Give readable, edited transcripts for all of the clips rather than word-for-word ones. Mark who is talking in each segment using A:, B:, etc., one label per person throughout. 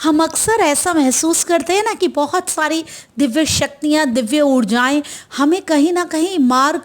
A: हम अक्सर ऐसा महसूस करते हैं ना कि बहुत सारी दिव्य शक्तियाँ, दिव्य ऊर्जाएं हमें कहीं ना कहीं मार्ग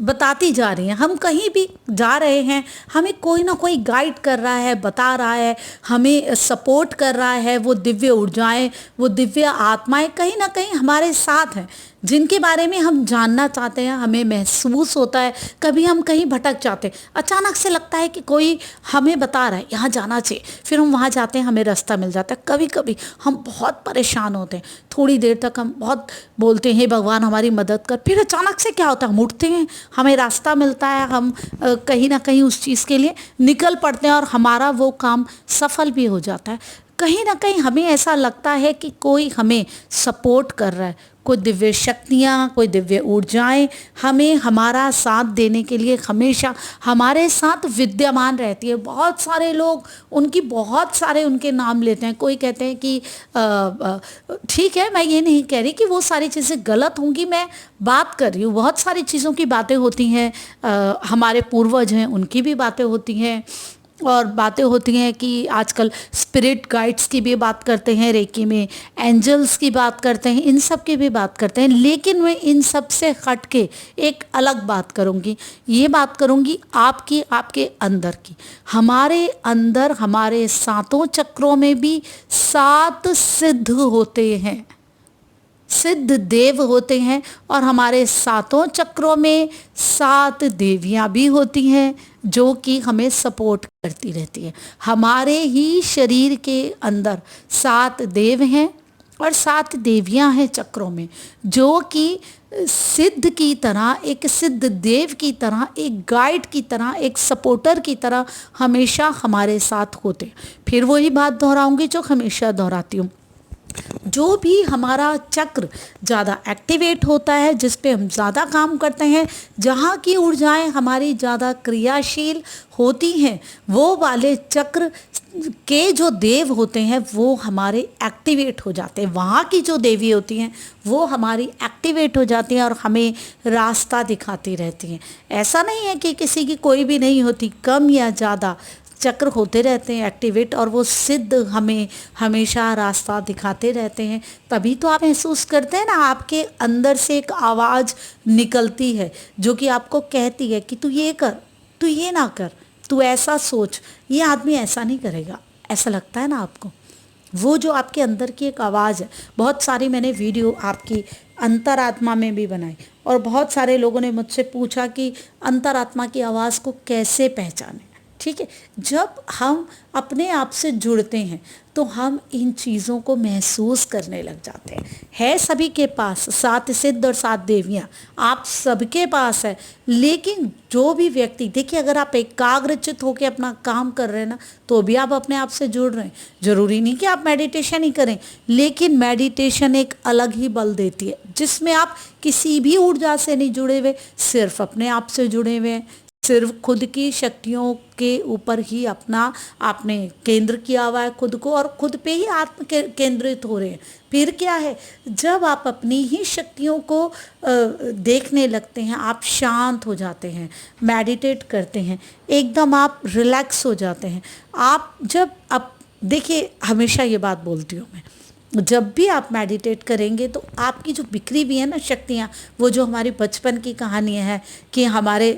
A: बताती जा रही हैं। हम कहीं भी जा रहे हैं, हमें कोई ना कोई गाइड कर रहा है, बता रहा है, हमें सपोर्ट कर रहा है। वो दिव्य ऊर्जाएं, वो दिव्य आत्माएं कहीं ना कहीं हमारे साथ हैं, जिनके बारे में हम जानना चाहते हैं। हमें महसूस होता है, कभी हम कहीं भटक जाते हैं, अचानक से लगता है कि कोई हमें बता रहा है यहाँ जाना चाहिए, फिर हम वहाँ जाते हैं, हमें रास्ता मिल जाता है। कभी कभी हम बहुत परेशान होते हैं, थोड़ी देर तक हम बहुत बोलते हैं हे भगवान हमारी मदद कर, फिर अचानक से क्या होता है, हम उठते हैं, हमें रास्ता मिलता है, हम कहीं ना कहीं उस चीज़ के लिए निकल पड़ते हैं और हमारा वो काम सफल भी हो जाता है। कहीं ना कहीं हमें ऐसा लगता है कि कोई हमें सपोर्ट कर रहा है, कोई दिव्य शक्तियाँ, कोई दिव्य ऊर्जाएं हमें हमारा साथ देने के लिए हमेशा हमारे साथ विद्यमान रहती है। बहुत सारे लोग उनकी बहुत सारे उनके नाम लेते हैं। कोई कहते हैं कि ठीक है, मैं ये नहीं कह रही कि वो सारी चीज़ें गलत होंगी, मैं बात कर रही हूँ बहुत सारी चीज़ों की बातें होती हैं। हमारे पूर्वज हैं उनकी भी बातें होती हैं, और बातें होती हैं कि आजकल स्पिरिट गाइड्स की भी बात करते हैं, रेकी में एंजल्स की बात करते हैं, इन सब की भी बात करते हैं। लेकिन मैं इन सब से हट के एक अलग बात करूँगी। ये बात करूँगी आपकी, आपके अंदर की। हमारे अंदर, हमारे सातों चक्रों में भी 7 सिद्ध होते हैं, सिद्ध देव होते हैं, और हमारे सातों चक्रों में 7 देवियाँ भी होती हैं जो कि हमें सपोर्ट करती रहती है। हमारे ही शरीर के अंदर 7 देव हैं और 7 देवियाँ हैं चक्रों में, जो कि सिद्ध की तरह, एक सिद्ध देव की तरह, एक गाइड की तरह, एक सपोर्टर की तरह हमेशा हमारे साथ होते हैं। फिर वही बात दोहराऊंगी जो हमेशा दोहराती हूँ। जो भी हमारा चक्र ज़्यादा एक्टिवेट होता है, जिस पे हम ज़्यादा काम करते हैं, जहाँ की ऊर्जाएं हमारी ज़्यादा क्रियाशील होती हैं, वो वाले चक्र के जो देव होते हैं वो हमारे एक्टिवेट हो जाते हैं। वहाँ की जो देवी होती हैं वो हमारी एक्टिवेट हो जाती हैं और हमें रास्ता दिखाती रहती हैं। ऐसा नहीं है कि किसी की कोई भी नहीं होती, कम या ज़्यादा चक्र होते रहते हैं एक्टिवेट, और वो सिद्ध हमें हमेशा रास्ता दिखाते रहते हैं। तभी तो आप महसूस करते हैं ना, आपके अंदर से एक आवाज़ निकलती है जो कि आपको कहती है कि तू ये कर, तू ये ना कर, तू ऐसा सोच, ये आदमी ऐसा नहीं करेगा। ऐसा लगता है ना आपको? वो जो आपके अंदर की एक आवाज़ है। बहुत सारी मैंने वीडियो आपकी अंतरात्मा में भी बनाई, और बहुत सारे लोगों ने मुझसे पूछा कि अंतरात्मा की आवाज़ को कैसे पहचानें। ठीक है, जब हम अपने आप से जुड़ते हैं तो हम इन चीज़ों को महसूस करने लग जाते हैं। है सभी के पास 7 सिद्ध और 7 देवियाँ, आप सबके पास है। लेकिन जो भी व्यक्ति, देखिए, अगर आप एकाग्रचित होकर अपना काम कर रहे हैं ना, तो भी आप अपने आप से जुड़ रहे हैं। जरूरी नहीं कि आप मेडिटेशन ही करें, लेकिन मेडिटेशन एक अलग ही बल देती है, जिसमें आप किसी भी ऊर्जा से नहीं जुड़े हुए, सिर्फ अपने आप से जुड़े हुए हैं। सिर्फ खुद की शक्तियों के ऊपर ही अपना आपने केंद्र किया हुआ है खुद को, और खुद पे ही आत्म केंद्रित हो रहे हैं। फिर क्या है, जब आप अपनी ही शक्तियों को देखने लगते हैं, आप शांत हो जाते हैं, मेडिटेट करते हैं, एकदम आप रिलैक्स हो जाते हैं। आप जब आप देखिए, हमेशा ये बात बोलती हूँ मैं, जब भी आप मेडिटेट करेंगे तो आपकी जो बिखरी भी है ना शक्तियाँ, वो जो हमारी बचपन की कहानियाँ हैं कि हमारे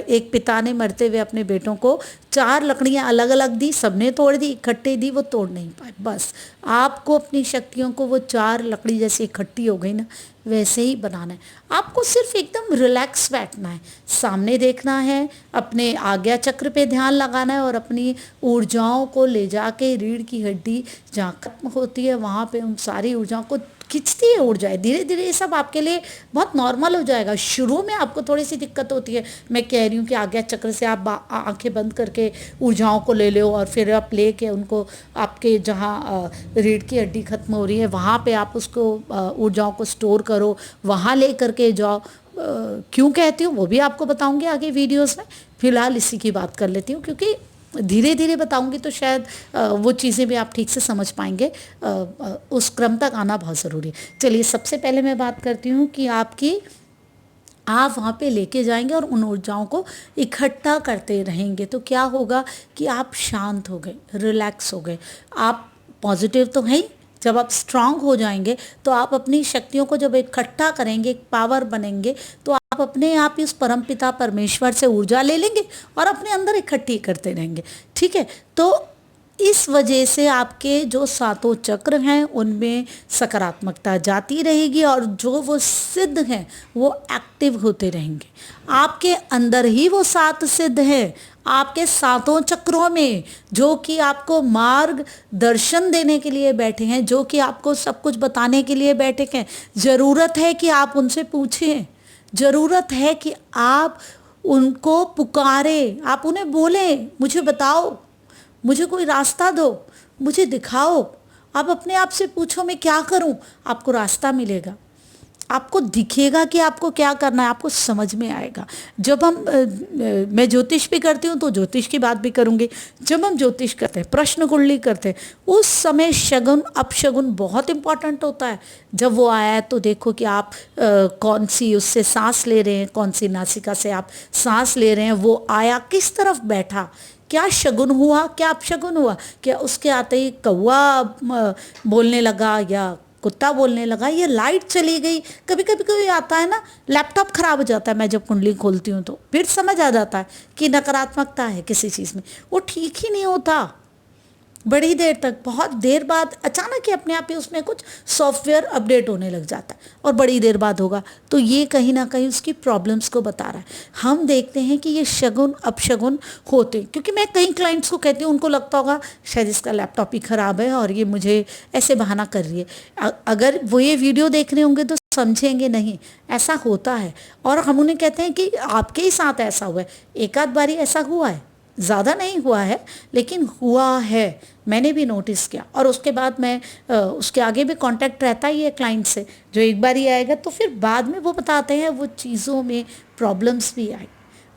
A: एक पिता ने मरते हुए अपने बेटों को 4 लकड़ियाँ अलग अलग दी, सबने तोड़ दी, इकट्ठे दी, वो तोड़ नहीं पाए। बस आपको अपनी शक्तियों को वो 4 लकड़ी जैसे इकट्ठी हो गई ना, वैसे ही बनाना है। आपको सिर्फ एकदम रिलैक्स बैठना है, सामने देखना है, अपने आज्ञा चक्र पे ध्यान लगाना है, और अपनी ऊर्जाओं को ले जाके रीढ़ की हड्डी जहाँ खत्म होती है वहाँ पे उन सारी ऊर्जाओं को खिंचती है ऊर्जाएं। धीरे धीरे ये सब आपके लिए बहुत नॉर्मल हो जाएगा। शुरू में आपको थोड़ी सी दिक्कत होती है, मैं कह रही हूँ कि आज्ञा चक्र से आप आंखें बंद करके ऊर्जाओं को ले लो, और फिर आप ले के उनको आपके जहाँ रीढ़ की हड्डी खत्म हो रही है वहाँ पे आप उसको ऊर्जाओं को स्टोर करो, वहाँ ले करके जाओ। क्यों कहती हूँ वो भी आपको बताऊँगी आगे वीडियोज़ में। फिलहाल इसी की बात कर लेती हूँ, क्योंकि धीरे धीरे बताऊंगी तो शायद वो चीज़ें भी आप ठीक से समझ पाएंगे। उस क्रम तक आना बहुत ज़रूरी है। चलिए, सबसे पहले मैं बात करती हूँ कि आपकी आप वहाँ पे लेके जाएंगे और उन ऊर्जाओं को इकट्ठा करते रहेंगे। तो क्या होगा कि आप शांत हो गए, रिलैक्स हो गए, आप पॉजिटिव तो हैं ही। जब आप स्ट्रांग हो जाएंगे तो आप अपनी शक्तियों को जब इकट्ठा करेंगे, एक पावर बनेंगे, तो आप अपने आप ही उस परमपिता परमेश्वर से ऊर्जा ले लेंगे और अपने अंदर इकट्ठी करते रहेंगे। ठीक है, तो इस वजह से आपके जो सातों चक्र हैं उनमें सकारात्मकता जाती रहेगी और जो वो सिद्ध हैं वो एक्टिव होते रहेंगे। आपके अंदर ही वो सात सिद्ध हैं, आपके सातों चक्रों में, जो कि आपको मार्ग दर्शन देने के लिए बैठे हैं, जो कि आपको सब कुछ बताने के लिए बैठे हैं। ज़रूरत है कि आप उनसे पूछें, ज़रूरत है कि आप उनको पुकारें, आप उन्हें बोलें, मुझे बताओ, मुझे कोई रास्ता दो, मुझे दिखाओ। आप अपने आप से पूछो मैं क्या करूं, आपको रास्ता मिलेगा, आपको दिखेगा कि आपको क्या करना है, आपको समझ में आएगा। जब हम मैं ज्योतिष भी करती हूँ तो ज्योतिष की बात भी करूँगी। जब हम ज्योतिष करते हैं, प्रश्न कुंडली करते हैं, उस समय शगुन अपशगुन बहुत इंपॉर्टेंट होता है। जब वो आया है तो देखो कि आप कौन सी उससे सांस ले रहे हैं, कौन सी नासिका से आप सांस ले रहे हैं, वो आया किस तरफ बैठा, क्या शगुन हुआ, क्या अपशगुन हुआ, क्या उसके आते ही कौवा बोलने लगा या कुत्ता बोलने लगा, ये लाइट चली गई। कभी कभी कोई आता है ना, लैपटॉप खराब हो जाता है, मैं जब कुंडली खोलती हूँ तो फिर समझ आ जाता है कि नकारात्मकता है किसी चीज़ में, वो ठीक ही नहीं होता। बड़ी देर तक, बहुत देर बाद अचानक ही अपने आप ही उसमें कुछ सॉफ्टवेयर अपडेट होने लग जाता है और बड़ी देर बाद होगा, तो ये कहीं ना कहीं उसकी प्रॉब्लम्स को बता रहा है। हम देखते हैं कि ये शगुन अपशगुन होते, क्योंकि मैं कई क्लाइंट्स को कहती हूँ, उनको लगता होगा शायद इसका लैपटॉप ही ख़राब है और ये मुझे ऐसे बहाना कर रही है। अगर वो ये वीडियो देख रहे होंगे तो समझेंगे नहीं, ऐसा होता है। और हम उन्हें कहते हैं कि आपके ही साथ ऐसा हुआ है, एक आध बारी ऐसा हुआ है, ज़्यादा नहीं हुआ है लेकिन हुआ है, मैंने भी नोटिस किया। और उसके बाद मैं उसके आगे भी कांटेक्ट रहता ही है क्लाइंट से, जो एक बार ही आएगा तो फिर बाद में वो बताते हैं वो चीज़ों में प्रॉब्लम्स भी आई,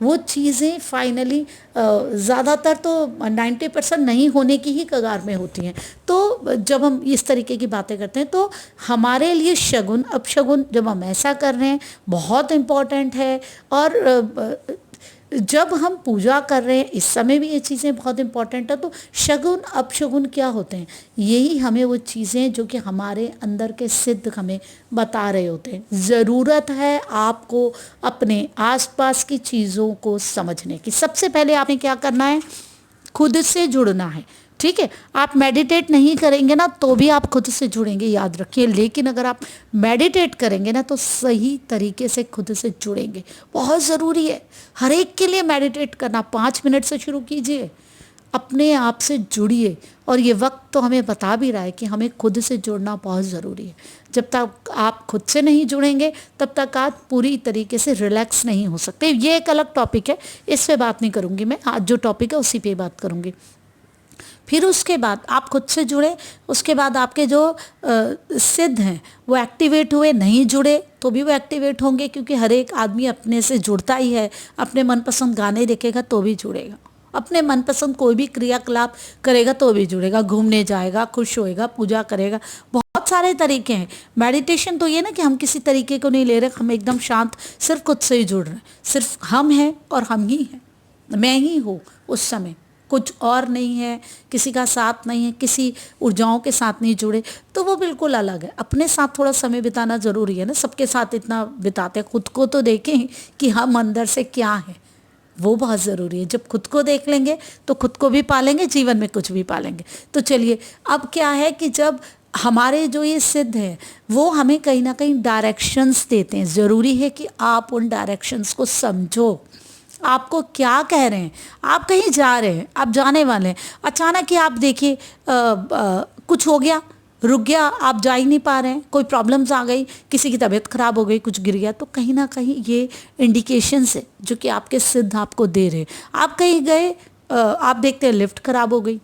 A: वो चीज़ें फाइनली ज़्यादातर तो 90% नहीं होने की ही कगार में होती हैं। तो जब हम इस तरीके की बातें करते हैं तो हमारे लिए शगुन अपशगुन जब हम ऐसा कर रहे हैं बहुत इम्पॉर्टेंट है। और जब हम पूजा कर रहे हैं इस समय भी ये चीज़ें बहुत इंपॉर्टेंट है। तो शगुन अपशगुन क्या होते हैं, यही हमें वो चीज़ें जो कि हमारे अंदर के सिद्ध हमें बता रहे होते हैं। ज़रूरत है आपको अपने आसपास की चीज़ों को समझने की। सबसे पहले आपने क्या करना है, खुद से जुड़ना है। ठीक है, आप मेडिटेट नहीं करेंगे ना तो भी आप खुद से जुड़ेंगे, याद रखिए। लेकिन अगर आप मेडिटेट करेंगे ना तो सही तरीके से खुद से जुड़ेंगे, बहुत ज़रूरी है। हर एक के लिए मेडिटेट करना 5 मिनट से शुरू कीजिए, अपने आप से जुड़िए। और ये वक्त तो हमें बता भी रहा है कि हमें खुद से जुड़ना बहुत ज़रूरी है। जब तक आप खुद से नहीं जुड़ेंगे तब तक आप पूरी तरीके से रिलैक्स नहीं हो सकते। ये एक अलग टॉपिक है, इस पे बात नहीं करूँगी मैं, आज जो टॉपिक है उसी पे बात करूँगी। फिर उसके बाद आप खुद से जुड़े, उसके बाद आपके जो सिद्ध हैं वो एक्टिवेट हुए, नहीं जुड़े तो भी वो एक्टिवेट होंगे, क्योंकि हर एक आदमी अपने से जुड़ता ही है। अपने मनपसंद गाने देखेगा तो भी जुड़ेगा, अपने मनपसंद कोई भी क्रियाकलाप करेगा तो भी जुड़ेगा, घूमने जाएगा, खुश होएगा, पूजा करेगा, बहुत सारे तरीके हैं। मेडिटेशन तो ये ना कि हम किसी तरीके को नहीं ले रहे, हम एकदम शांत सिर्फ खुद से ही जुड़ रहे हैं, सिर्फ हम हैं और हम ही हैं, मैं ही हूँ उस समय, कुछ और नहीं है, किसी का साथ नहीं है, किसी ऊर्जाओं के साथ नहीं जुड़े, तो वो बिल्कुल अलग है। अपने साथ थोड़ा समय बिताना ज़रूरी है ना, सबके साथ इतना बिताते, खुद को तो देखें कि हम अंदर से क्या है, वो बहुत ज़रूरी है। जब खुद को देख लेंगे तो खुद को भी पालेंगे, जीवन में कुछ भी पालेंगे। तो चलिए, अब क्या है कि जब हमारे जो ये सिद्ध है वो हमें कहीं ना कहीं डायरेक्शंस देते हैं, ज़रूरी है कि आप उन डायरेक्शंस को समझो, आपको क्या कह रहे हैं। आप कहीं जा रहे हैं, आप जाने वाले हैं, अचानक ही आप देखिए कुछ हो गया, रुक गया, आप जा ही नहीं पा रहे हैं, कोई प्रॉब्लम्स आ गई, किसी की तबीयत ख़राब हो गई, कुछ गिर गया, तो कहीं ना कहीं ये इंडिकेशंस है जो कि आपके सिद्ध आपको दे रहे हैं। आप कहीं गए, आप देखते हैं लिफ्ट ख़राब हो गई,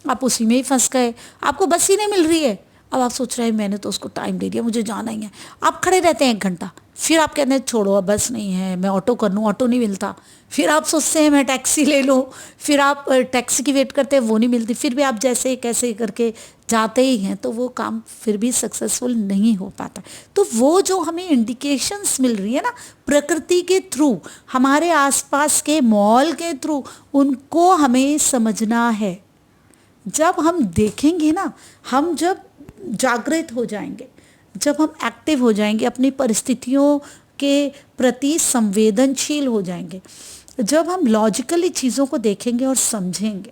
A: आप उसी में ही फंस गए, आपको बस ही नहीं मिल रही है, अब आप सोच रहे हैं मैंने तो उसको टाइम दे दिया, मुझे जाना ही है। आप खड़े रहते हैं 1 घंटा, फिर आप कहते हैं छोड़ो अब बस नहीं है, मैं ऑटो कर लूँ, ऑटो नहीं मिलता। फिर आप सोचते हैं मैं टैक्सी ले लूँ, फिर आप टैक्सी की वेट करते हैं, वो नहीं मिलती, फिर भी आप जैसे कैसे करके जाते ही हैं, तो वो काम फिर भी सक्सेसफुल नहीं हो पाता। तो वो जो हमें इंडिकेशंस मिल रही है ना प्रकृति के थ्रू, हमारे आसपास के माहौल के थ्रू, उनको हमें समझना है। जब हम देखेंगे ना, हम जब जागृत हो जाएंगे, जब हम एक्टिव हो जाएंगे, अपनी परिस्थितियों के प्रति संवेदनशील हो जाएंगे, जब हम लॉजिकली चीज़ों को देखेंगे और समझेंगे,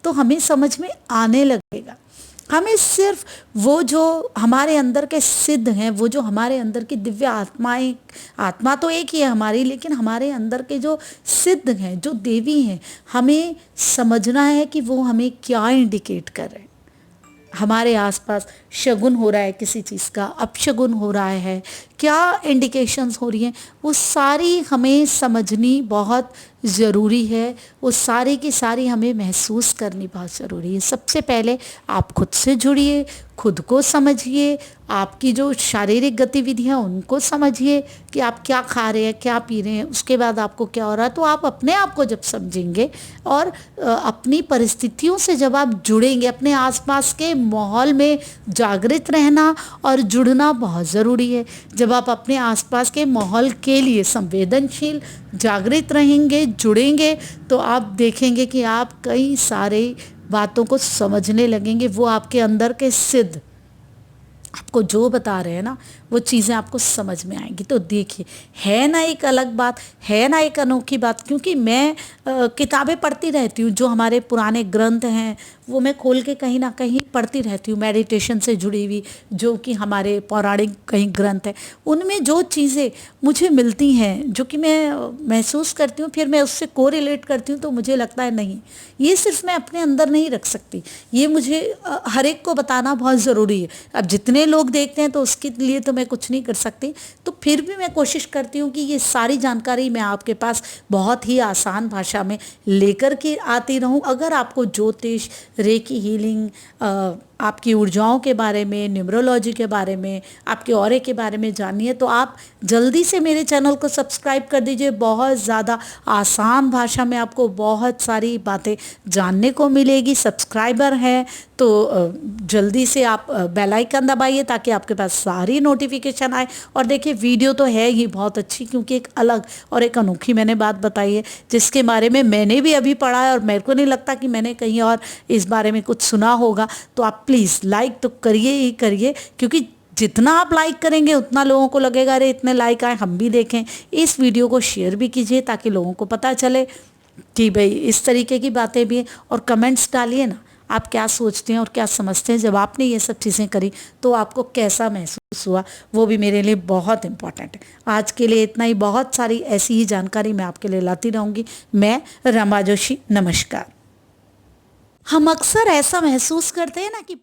A: तो हमें समझ में आने लगेगा। हमें सिर्फ वो जो हमारे अंदर के सिद्ध हैं, वो जो हमारे अंदर की दिव्य आत्माएं, आत्मा तो एक ही है हमारी, लेकिन हमारे अंदर के जो सिद्ध हैं, जो देवी हैं, हमें समझना है कि वो हमें क्या इंडिकेट कर रहे हैं। हमारे आसपास शगुन हो रहा है किसी चीज़ का, अपशगुन हो रहा है, क्या इंडिकेशंस हो रही हैं, वो सारी हमें समझनी बहुत ज़रूरी है। वो सारी की सारी हमें महसूस करनी बहुत ज़रूरी है। सबसे पहले आप खुद से जुड़िए, खुद को समझिए, आपकी जो शारीरिक गतिविधियाँ उनको समझिए कि आप क्या खा रहे हैं, क्या पी रहे हैं, उसके बाद आपको क्या हो रहा है। तो आप अपने आप को जब समझेंगे और अपनी परिस्थितियों से जब आप जुड़ेंगे, अपने आसपास के माहौल में जागृत रहना और जुड़ना बहुत ज़रूरी है। जब आप अपने आसपास के माहौल के लिए संवेदनशील जागृत रहेंगे, जुड़ेंगे, तो आप देखेंगे कि आप कई सारे बातों को समझने लगेंगे। वो आपके अंदर के सिद्ध आपको जो बता रहे हैं ना, वो चीज़ें आपको समझ में आएंगी। तो देखिए, है ना एक अलग बात, है ना एक अनोखी बात। क्योंकि मैं किताबें पढ़ती रहती हूँ, जो हमारे पुराने ग्रंथ हैं वो मैं खोल के कहीं ना कहीं पढ़ती रहती हूँ, मेडिटेशन से जुड़ी हुई जो कि हमारे पौराणिक कई ग्रंथ हैं, उनमें जो चीज़ें मुझे मिलती हैं, जो कि मैं महसूस करती हूँ, फिर मैं उससे कोरिलेट करती हूँ, तो मुझे लगता है नहीं, ये सिर्फ मैं अपने अंदर नहीं रख सकती, ये मुझे हर एक को बताना बहुत ज़रूरी है। अब जितने लोग देखते हैं तो उसके लिए तो मैं कुछ नहीं कर सकती, तो फिर भी मैं कोशिश करती हूँ कि ये सारी जानकारी मैं आपके पास बहुत ही आसान भाषा में लेकर के आती रहूँ। अगर आपको ज्योतिष, रेकी हीलिंग, आपकी ऊर्जाओं के बारे में, न्यूमरोलॉजी के बारे में, आपके ऑरे के बारे में जाननी है, तो आप जल्दी से मेरे चैनल को सब्सक्राइब कर दीजिए। बहुत ज़्यादा आसान भाषा में आपको बहुत सारी बातें जानने को मिलेगी। सब्सक्राइबर हैं तो जल्दी से आप बेल आइकन दबाइए ताकि आपके पास सारी नोटिफिकेशन आए। और देखिए, वीडियो तो है ही बहुत अच्छी, क्योंकि एक अलग और एक अनोखी मैंने बात बताई है, जिसके बारे में मैंने भी अभी पढ़ा है और मेरे को नहीं लगता कि मैंने कहीं और इस बारे में कुछ सुना होगा। तो आप प्लीज़ लाइक तो करिए ही करिए, क्योंकि जितना आप लाइक करेंगे उतना लोगों को लगेगा अरे इतने लाइक आए, हम भी देखें। इस वीडियो को शेयर भी कीजिए ताकि लोगों को पता चले कि भाई इस तरीके की बातें भी हैं। और कमेंट्स डालिए ना, आप क्या सोचते हैं और क्या समझते हैं। जब आपने ये सब चीज़ें करी तो आपको कैसा महसूस हुआ, वो भी मेरे लिए बहुत इम्पॉर्टेंट है। आज के लिए इतना ही, बहुत सारी ऐसी ही जानकारी मैं आपके लिए लाती रहूँगी। मैं रमा जोशी, नमस्कार। हम अक्सर ऐसा महसूस करते हैं ना कि